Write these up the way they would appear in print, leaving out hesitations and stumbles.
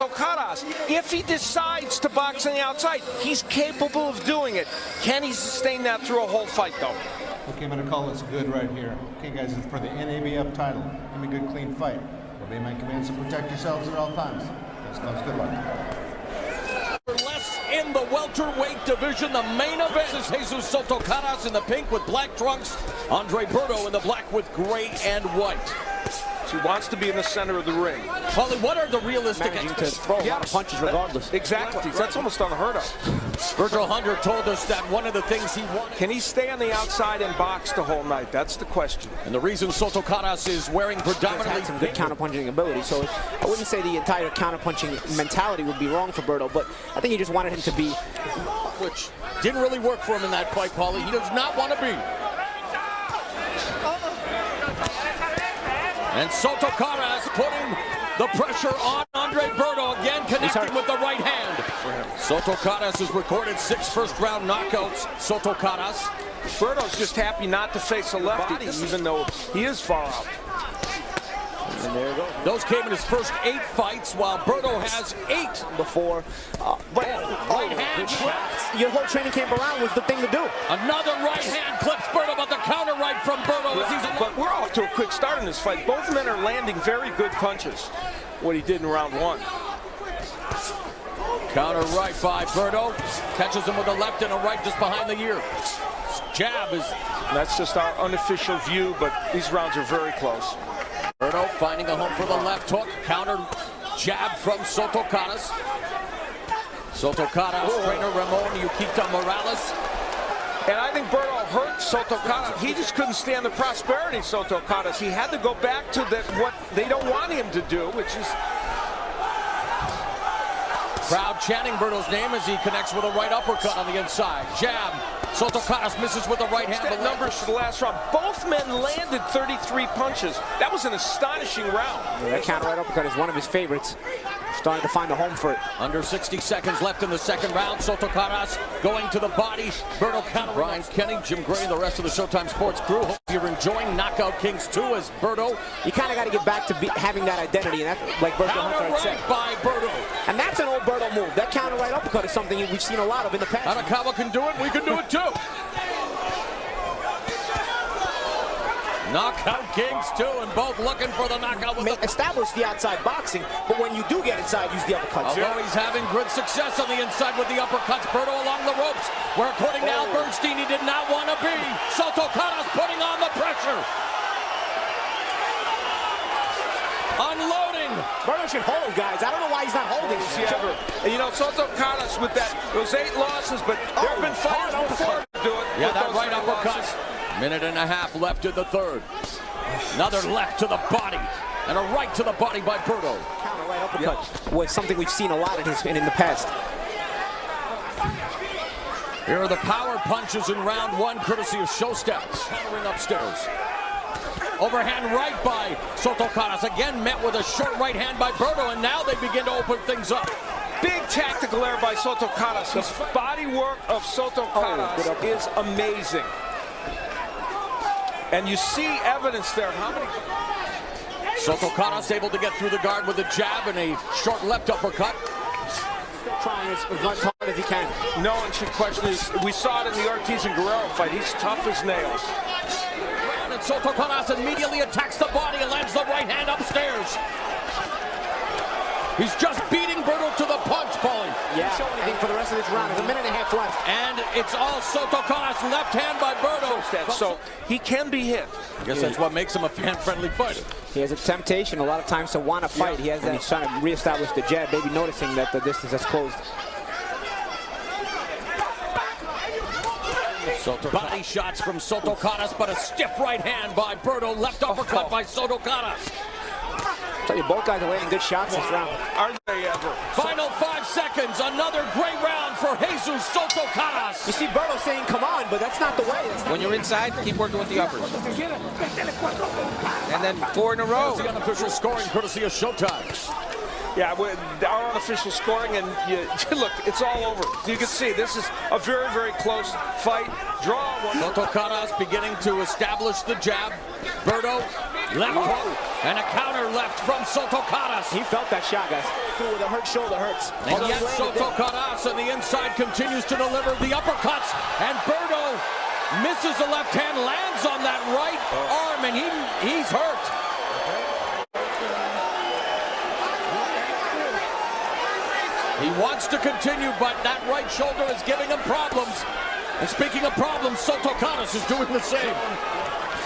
Karass, if he decides to box on the outside, he's capable of doing it. Can he sustain that through a whole fight, though? Okay, I'm going to call this good right here. Okay, guys, it's for the NABF title. Give me a good, clean fight. Obey my commands and protect yourselves at all times. Good luck. Less in the welterweight division, the main event is Jesus Soto Karass in the pink with black trunks, Andre Berto in the black with gray and white. He wants to be in the center of the ring. Paulie, what are the realistic managing to throw a lot of punches regardless? Exactly. That's almost unheard of. Berto Hunter told us that one of the things he wanted. Can he stay on the outside and box the whole night? That's the question. And the reason Soto Karass is wearing predominantly had some good counterpunching ability, so I wouldn't say the entire counterpunching mentality would be wrong for Berto, but I think he just wanted him to be, which didn't really work for him in that fight, Paulie. He does not want to be. And Soto Karass putting the pressure on Andre Berto, again connecting with the right hand. Soto Karass has recorded 6 first-round knockouts. Soto Karass. Berto's just happy not to face a lefty, even though he is far out. and there you go. Those came in his first 8 fights, while Berto has 8 before. But right hand your whole training camp around was the thing to do. Another right hand clips Berto, but the counter right from Berto. But we're off to a quick start in this fight. Both men are landing very good punches. What he did in round 1. Counter right by Berto. Catches him with a left and a right just behind the ear. Jab is... That's just our unofficial view, but these rounds are very close. Berto finding a home for the left hook. Counter jab from Soto Karass. Soto Karass, trainer Ramon Yuquita Morales. And I think Berto hurt Soto Karass. He just couldn't stand the prosperity, Soto Karass. He had to go back to what they don't want him to do, which is... Crowd chanting Berto's name as he connects with a right uppercut on the inside. Jab. Soto Karass misses with the right hand. The numbers for the last round. Both men landed 33 punches. That was an astonishing round. Yeah, that counter right uppercut is one of his favorites. Starting to find a home for it. Under 60 seconds left in the second round. Soto Karass going to the body. Berto counter. Ryan Kenny, Jim Gray, and the rest of the Showtime Sports crew. Hope you're enjoying Knockout Kings 2 as Berto. You kind of got to get back to having that identity, and that's like Berto Hunter had said. By Berto. And that's an old Berto move. That counter right uppercut is something we've seen a lot of in the past. Hanakawa can do it. We can do it too. Knockout Kings 2, and both looking for the knockout. Establish the outside boxing, but when you do get inside, use the uppercuts. Although he's having good success on the inside with the uppercuts, Berto along the ropes, where according to Al Bernstein, he did not want to be. Soto Karass putting on the pressure. Unloading. Berto should hold, guys. I don't know why he's not holding. You know, Soto Karass with those 8 losses, but there have been fighters before to do it. Yeah, that right uppercut. Minute and a half left in the third. Another left to the body, and a right to the body by Berto. Counter right uppercut was something we've seen a lot in the past. Here are the power punches in round 1, courtesy of Show Stats. Countering upstairs. Overhand right by Soto Karass. Again met with a short right hand by Berto, and now they begin to open things up. Big tactical error by Soto Karass. The body work of Soto Karass is amazing. And you see evidence there. How many? Soto Karass able to get through the guard with a jab and a short left uppercut. Still trying as hard as he can. No one should question this. We saw it in the Ortiz and Guerrero fight. He's tough as nails. And Soto Karass immediately attacks the body and lands the right hand upstairs. He's just beating Berto to the punch, Paulie. Yeah, I think for the rest of this round, there's a minute and a half left. And it's all Soto Karass, left hand by Berto. So he can be hit. I guess that's what makes him a fan-friendly fighter. He has a temptation a lot of times to want to fight. He has that. He's trying to reestablish the jab, maybe noticing that the distance has closed. Body shots from Soto Karass, but a stiff right hand by Berto. Left uppercut by Soto Karass. I tell you, both guys are landing good shots this round. Are they ever? Final 5 seconds. Another great round for Jesus Soto Karass. You see Berto saying, come on, but that's not the way. When you're inside, keep working with the uppers. And then 4 in a row. The unofficial scoring courtesy of Showtime. Yeah, our unofficial scoring, and look, it's all over. You can see this is a very, very close fight. Draw. Soto Karass beginning to establish the jab. Berto, left hook. And a counter left from Soto Karass. He felt that shot, guys. Through with a hurt shoulder hurts. And yet Soto Karass on the inside continues to deliver the uppercuts. And Berto misses the left hand, lands on that right arm, and he's hurt. He wants to continue, but that right shoulder is giving him problems. And speaking of problems, Soto Karass is doing the same.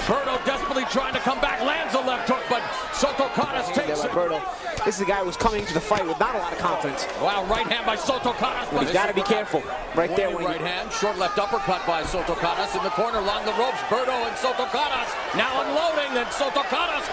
Berto desperately trying to come back, lands a left hook, but Soto Karass takes it. Berto. This is a guy who was coming into the fight with not a lot of confidence. Wow, right hand by Soto Karass. But he's got to be careful. Right there. Right hand, short left uppercut by Soto Karass in the corner along the ropes. Berto and Soto Karass now unloading, and Soto Karass.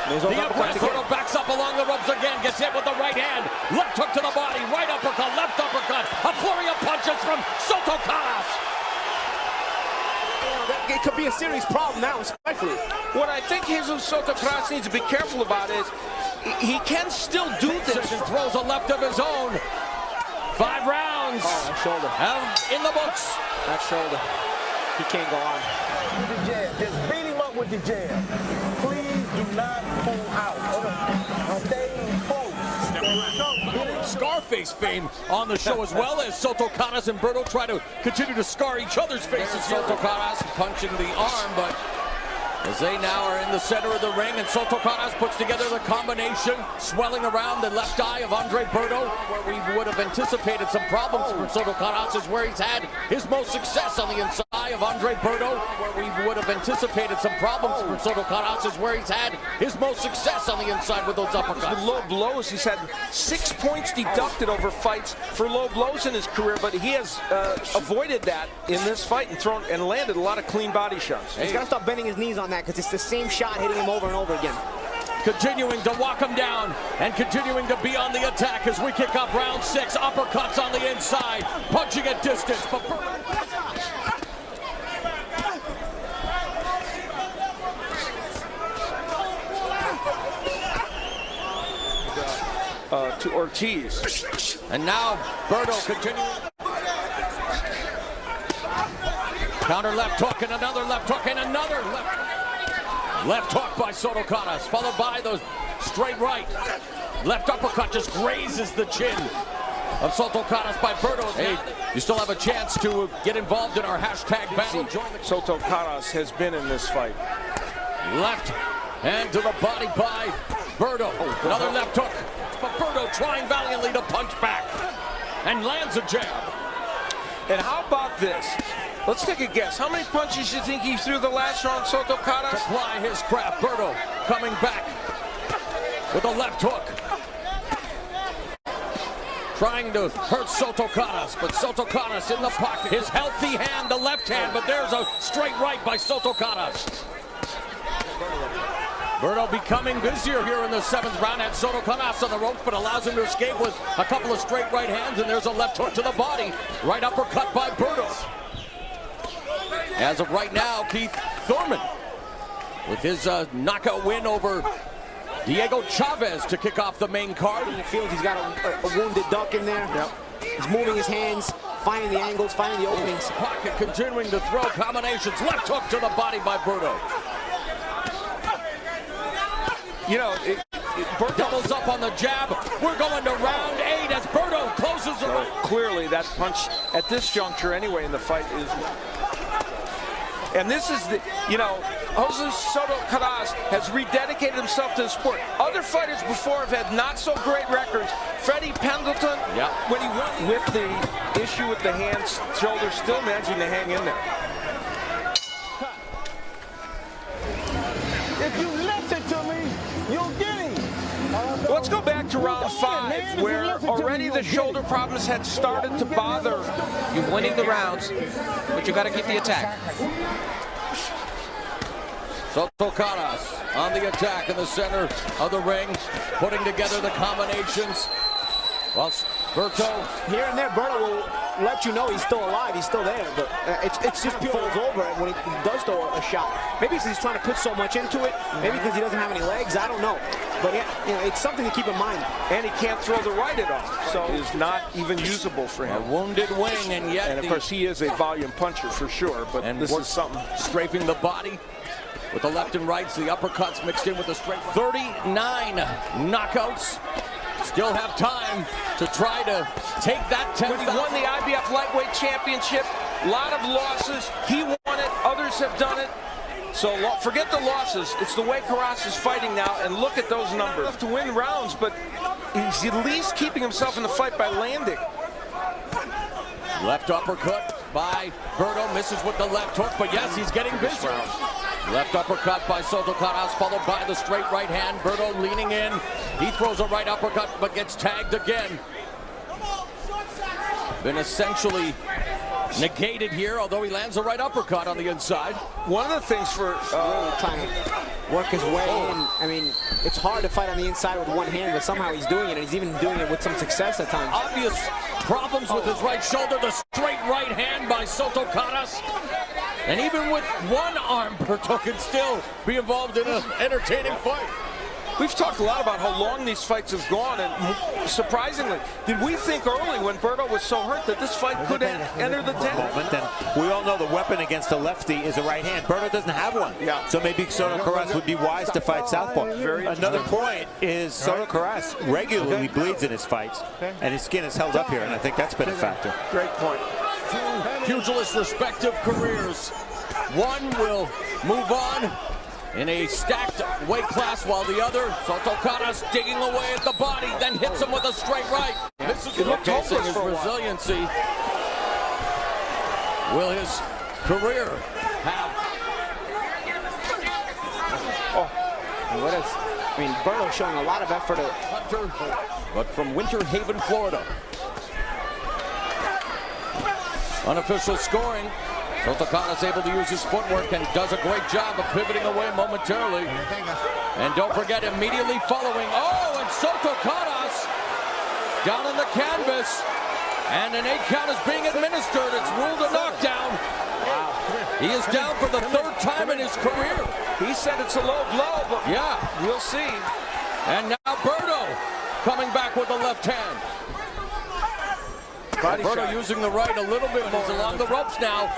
Berto backs up along the ropes again, gets hit with the right hand. Left hook to the body, right uppercut, left uppercut. A flurry of punches from Soto Karass. It could be a serious problem now, especially. What I think Soto Karass needs to be careful about is he can still do this. And throws a left of his own. 5 rounds. Oh, that shoulder. In the books. That shoulder. He can't go on. The jab. Just beat him up with the jab. Please do not pull out. Stay close. Scarface fame on the show, as well as Soto Karass and Berto try to continue to scar each other's faces. Soto Karass punching the arm, but as they now are in the center of the ring, and Soto Karass puts together the combination, swelling around the left eye of Andre Berto. Where we would have anticipated some problems for Soto Karass is where he's had his most success on the inside of Andre Berto. Where we would have anticipated some problems for Soto Karass is where he's had his most success on the inside with those uppercuts. With low blows, he's had 6 points deducted over fights for low blows in his career, but he has avoided that in this fight and landed a lot of clean body shots. He's got to stop bending his knees on that, because it's the same shot hitting him over and over again. Continuing to walk him down and continuing to be on the attack as we kick off round 6. Uppercuts on the inside, punching at distance. To Ortiz. And now Berto continuing. Counter left hook and another left hook and another left hook. Left hook by Soto Karass, followed by the straight right. Left uppercut just grazes the chin of Soto Karass by Berto. Hey, you still have a chance to get involved in our hashtag battle. Soto Karass has been in this fight. Left hand to the body by Berto. Another left hook, but Berto trying valiantly to punch back and lands a jab. And how about this? Let's take a guess. How many punches do you think he threw the last round, Soto Karass? Apply his craft. Berto coming back with a left hook. Trying to hurt Soto Karass, but Soto Karass in the pocket. His healthy hand, the left hand, but there's a straight right by Soto Karass. Berto becoming busier here in the 7th round. Had Soto Karass on the ropes, but allows him to escape with a couple of straight right hands, and there's a left hook to the body. Right uppercut by Berto. As of right now, Keith Thurman with his knockout win over Diego Chavez to kick off the main card. He feels he's got a wounded duck in there. Yep. He's moving his hands, finding the angles, finding the openings. Pocket continuing to throw combinations. Left hook to the body by Berto. You know, Berto doubles up on the jab. We're going to round 8 as Berto closes the round. Clearly, that punch at this juncture anyway in the fight is... And this is the, you know, Soto Karass has rededicated himself to the sport. Other fighters before have had not so great records. Freddie Pendleton, when he won with the issue with the hands, shoulder, still managing to hang in there. If you listen to me, you'll get him. Let's go back to round 5, where already the shoulder problems had started to bother. You're winning the rounds, but you got to keep the attack. Soto Karass on the attack in the center of the ring, putting together the combinations. Well, Berto. Here and there, Berto will let you know he's still alive, he's still there, but it's just falls over when he does throw a shot. Maybe because he's trying to put so much into it, maybe because he doesn't have any legs, I don't know. But yeah, you know, it's something to keep in mind. And he can't throw the right at all, so it's not even usable for him. A wounded wing, and yet... And of course, he is a volume puncher for sure, but this is something. Scraping the body. with the left and rights, the uppercuts mixed in with the straight. 39 knockouts. Still have time to try to take that 10,000. He won the IBF lightweight championship. A lot of losses. He won it. Others have done it. So forget the losses. It's the way Karass is fighting now, and look at those numbers. To win rounds, but he's at least keeping himself in the fight by landing. Left uppercut by Berto, misses with the left hook, but yes, he's getting busy. Left uppercut by Soto Karass, followed by the straight right hand. Berto leaning in. He throws a right uppercut, but gets tagged again. Been essentially negated here, although he lands a right uppercut on the inside. One of the things for really trying to work his way in. I mean, it's hard to fight on the inside with one hand, but somehow he's doing it, and he's even doing it with some success at times. Obvious problems with his right shoulder. The straight right hand by Soto Karass. And even with one arm, Berto can still be involved in an entertaining fight. We've talked a lot about how long these fights have gone, and surprisingly, did we think early when Berto was so hurt that this fight could enter the 10th? And we all know the weapon against a lefty is a right hand. Berto doesn't have one. Yeah. So maybe Soto Karass would be wise to fight southpaw. Another point is Soto Karass regularly bleeds in his fights, and his skin is held up here, and I think that's been a factor. Great point. Two pugilists' respective careers. One will move on in a stacked weight class, while the other, Soto Karass, digging away at the body, then hits him with a straight right. This is showcasing his resiliency. Will his career have? What is? I mean, Berto showing a lot of effort. Hunter, but from Winter Haven, Florida. Unofficial scoring. Soto Karass able to use his footwork and does a great job of pivoting away momentarily. And don't forget, immediately following, and Soto Karass down on the canvas. And an 8 count is being administered. It's ruled a knockdown. Wow. He is down for the 3rd time in his career. He said it's a low blow, but yeah, we'll see. And now Berto coming back with the left hand. Berto using the right a little bit more along the ropes now.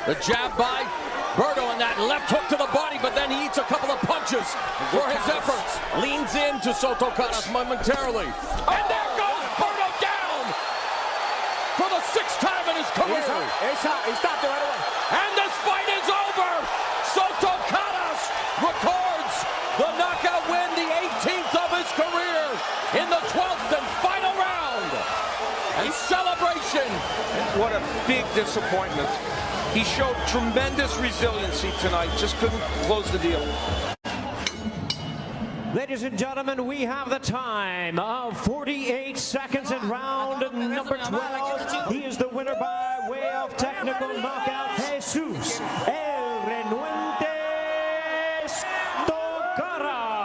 The jab by Berto and that left hook to the body, but then he eats a couple of punches for his efforts. Leans into Soto Karass momentarily. And there goes Berto down for the 6th time in his career. He stopped it right away. And this fight is over. Soto Karass records the knockout win, the 18th of his career, in the 12th and final round. And celebration. What a big disappointment. He showed tremendous resiliency tonight, just couldn't close the deal. Ladies and gentlemen, we have the time of 48 seconds in round number 12. He is the winner by way of technical knockout, Jesus El Renuente Soto Karass.